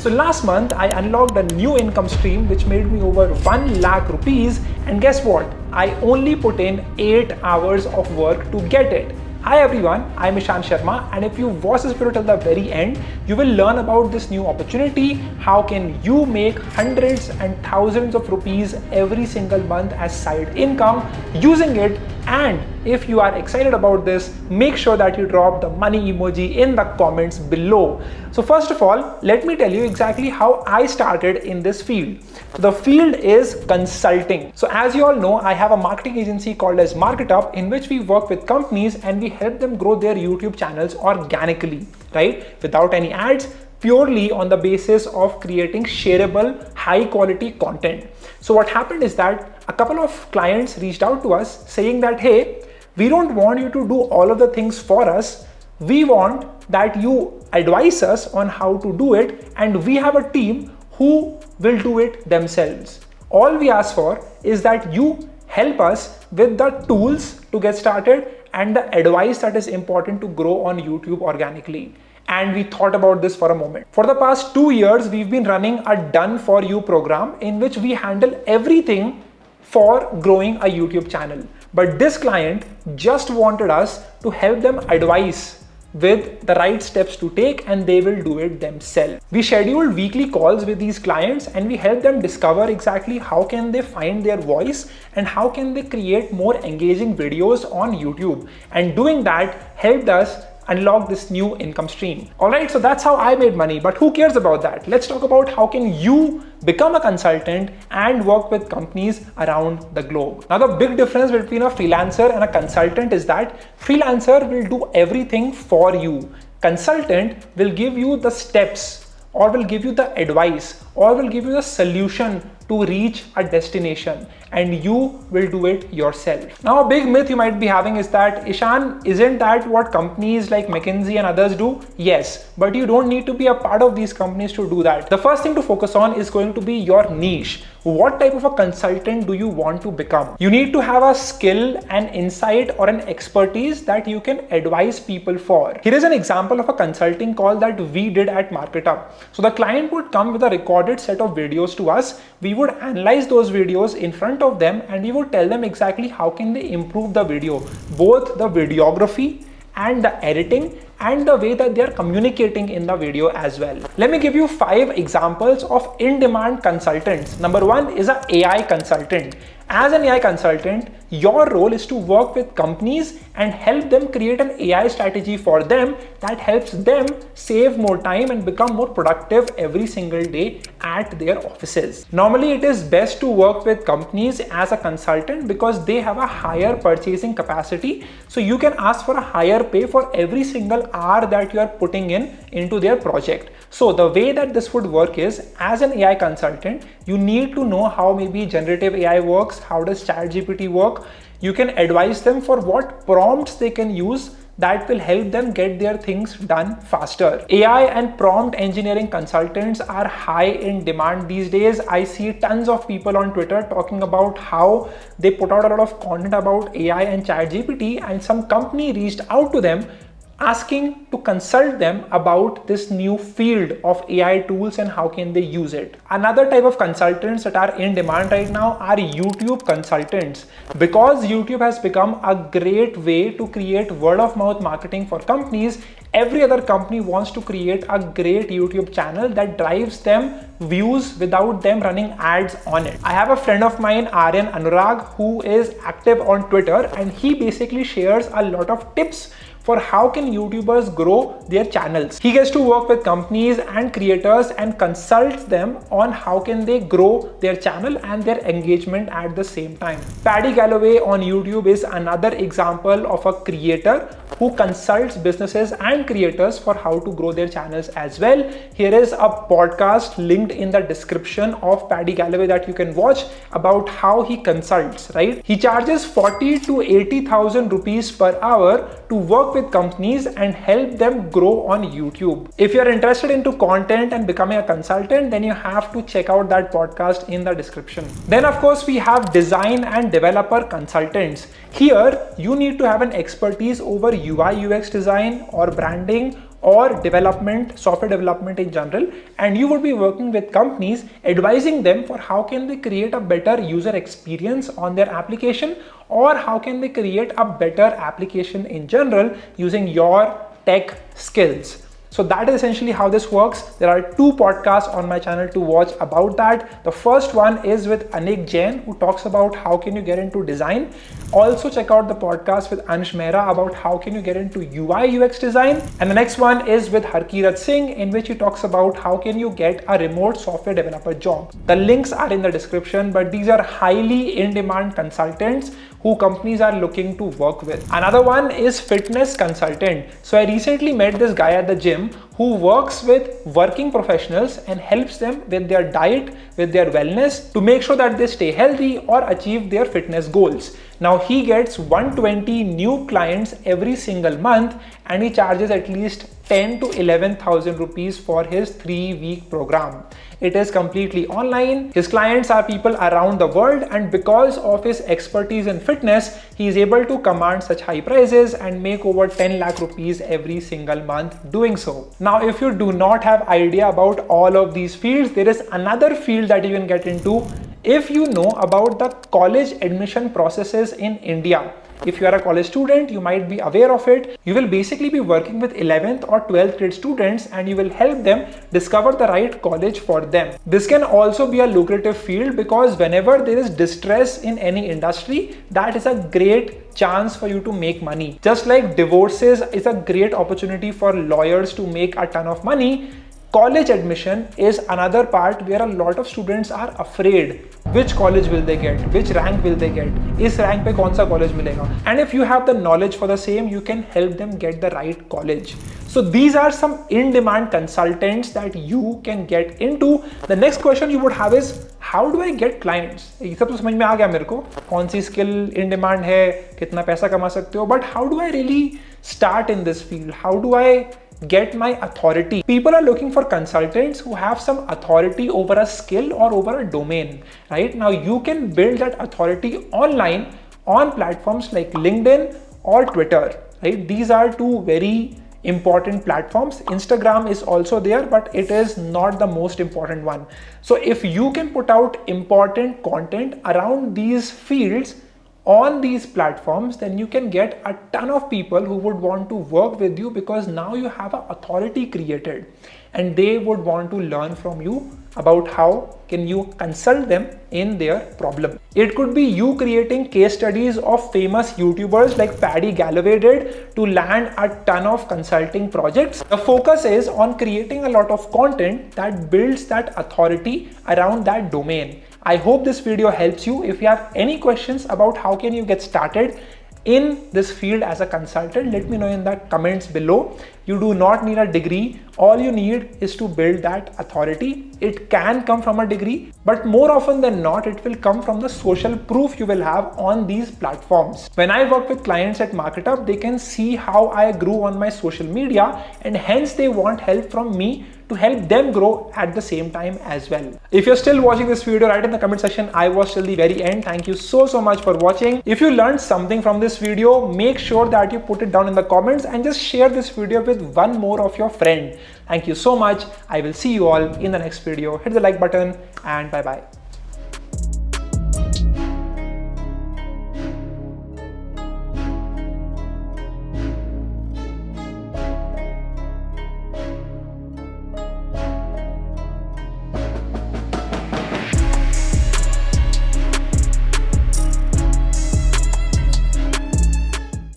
So last month I unlocked a new income stream which made me over 1 lakh rupees, and guess what? I only put in 8 hours of work to get it. Hi everyone, I'm Ishan Sharma, and if you watch this video till the very end, you will learn about this new opportunity. How can you make hundreds and thousands of rupees every single month as side income using it? And if you are excited about this, make sure that you drop the money emoji in the comments below. So first of all, let me tell you exactly how I started in this field. The field is consulting. So as you all know, I have a marketing agency called as Marketup, in which we work with companies and we help them grow their YouTube channels organically, right? Without any ads, purely on the basis of creating shareable, high quality content. So what happened is that a couple of clients reached out to us saying that, hey, we don't want you to do all of the things for us. We want that you advise us on how to do it, and we have a team who will do it themselves. All we ask for is that you help us with the tools to get started and the advice that is important to grow on YouTube organically. And we thought about this for a moment. For the past 2 years, we've been running a done for you program in which we handle everything for growing a YouTube channel. But this client just wanted us to help them advise with the right steps to take, and they will do it themselves. We scheduled weekly calls with these clients and we help them discover exactly how can they find their voice and how can they create more engaging videos on YouTube. And doing that helped us unlock this new income stream. All right, so that's how I made money, but who cares about that? Let's talk about how can you become a consultant and work with companies around the globe. Now, the big difference between a freelancer and a consultant is that freelancer will do everything for you. Consultant will give you the steps, or will give you the advice, or will give you the solution to reach a destination, and you will do it yourself. Now, a big myth you might be having is that, Ishan, isn't that what companies like McKinsey and others do? Yes, but you don't need to be a part of these companies to do that. The first thing to focus on is going to be your niche. What type of a consultant do you want to become? You need to have a skill, an insight, or an expertise that you can advise people for. Here is an example of a consulting call that we did at Marketup. So the client would come with a recorded set of videos to us. We would analyze those videos in front of them and we would tell them exactly how can they improve the video, both the videography and the editing and the way that they are communicating in the video as well. Let me give you 5 examples of in-demand consultants. Number 1 is an AI consultant. As an AI consultant, your role is to work with companies and help them create an AI strategy for them that helps them save more time and become more productive every single day at their offices. Normally, it is best to work with companies as a consultant because they have a higher purchasing capacity. So you can ask for a higher pay for every single hour that you are putting into their project. So the way that this would work is, as an AI consultant, you need to know how maybe generative AI works, how does ChatGPT work. You can advise them for what prompts they can use that will help them get their things done faster. AI and prompt engineering consultants are high in demand these days. I see tons of people on Twitter talking about how they put out a lot of content about AI and ChatGPT, and some company reached out to them asking to consult them about this new field of AI tools and how can they use it. Another type of consultants that are in demand right now are YouTube consultants. Because YouTube has become a great way to create word of mouth marketing for companies, every other company wants to create a great YouTube channel that drives them views without them running ads on it. I have a friend of mine, Aryan Anurag, who is active on Twitter, and he basically shares a lot of tips for how can YouTubers grow their channels. He gets to work with companies and creators and consults them on how can they grow their channel and their engagement at the same time. Paddy Galloway on YouTube is another example of a creator who consults businesses and creators for how to grow their channels as well. Here is a podcast linked in the description of Paddy Galloway that you can watch about how he consults, right? He charges 40 to 80,000 rupees per hour to work with companies and help them grow on YouTube. If you're interested into content and becoming a consultant, then you have to check out that podcast in the description. Then of course we have design and developer consultants. Here you need to have an expertise over UI UX design or branding or development, software development in general, and you would be working with companies advising them for how can they create a better user experience on their application, or how can they create a better application in general using your tech skills. So that is essentially how this works. There are 2 podcasts on my channel to watch about that. The first one is with Anik Jain, who talks about how can you get into design. Also check out the podcast with Ansh Mehra about how can you get into UI UX design. And the next one is with Harkirat Singh, in which he talks about how can you get a remote software developer job. The links are in the description, but these are highly in-demand consultants who companies are looking to work with. Another one is fitness consultant. So I recently met this guy at the gym who works with working professionals and helps them with their diet, with their wellness, to make sure that they stay healthy or achieve their fitness goals. Now he gets 120 new clients every single month, and he charges at least 10 to 11,000 rupees for his 3-week program. It is completely online. His clients are people around the world, and because of his expertise in fitness, he is able to command such high prices and make over 10 lakh rupees every single month doing so. Now, if you do not have idea about all of these fields, there is another field that you can get into if you know about the college admission processes in India. If you are a college student, you might be aware of it. You will basically be working with 11th or 12th grade students, and you will help them discover the right college for them. This can also be a lucrative field because whenever there is distress in any industry, that is a great chance for you to make money. Just like divorces is a great opportunity for lawyers to make a ton of money, college admission is another part where a lot of students are afraid. Which college will they get? Which rank will they get? Is rank pe kaun sa college milega? And if you have the knowledge for the same, you can help them get the right college. So these are some in-demand consultants that you can get into. The next question you would have is, how do I get clients? ये सब तो समझ में आ गया मेरे को, कौन सी skill in demand है, कितना पैसा कमा सकते हो, but how do I really start in this field? How do I get my authority? People are looking for consultants who have some authority over a skill or over a domain, right? Now you can build that authority online on platforms like LinkedIn or Twitter, right? These are 2 very important platforms. Instagram is also there, but it is not the most important one. So if you can put out important content around these fields on these platforms, then you can get a ton of people who would want to work with you, because now you have an authority created and they would want to learn from you about how can you consult them in their problem. It could be you creating case studies of famous YouTubers like Paddy Galloway did to land a ton of consulting projects. The focus is on creating a lot of content that builds that authority around that domain. I hope this video helps you. If you have any questions about how can you get started in this field as a consultant, let me know in the comments below. You do not need a degree. All you need is to build that authority. It can come from a degree, but more often than not, it will come from the social proof you will have on these platforms. When I work with clients at MarketUp, they can see how I grew on my social media, and hence they want help from me to help them grow at the same time as well. If you're still watching this video, write in the comment section, I watched till the very end. Thank you so much for watching. If you learned something from this video, make sure that you put it down in the comments and just share this video with one more of your friend. Thank you so much. I will see you all in the next video. Hit the like button and bye bye.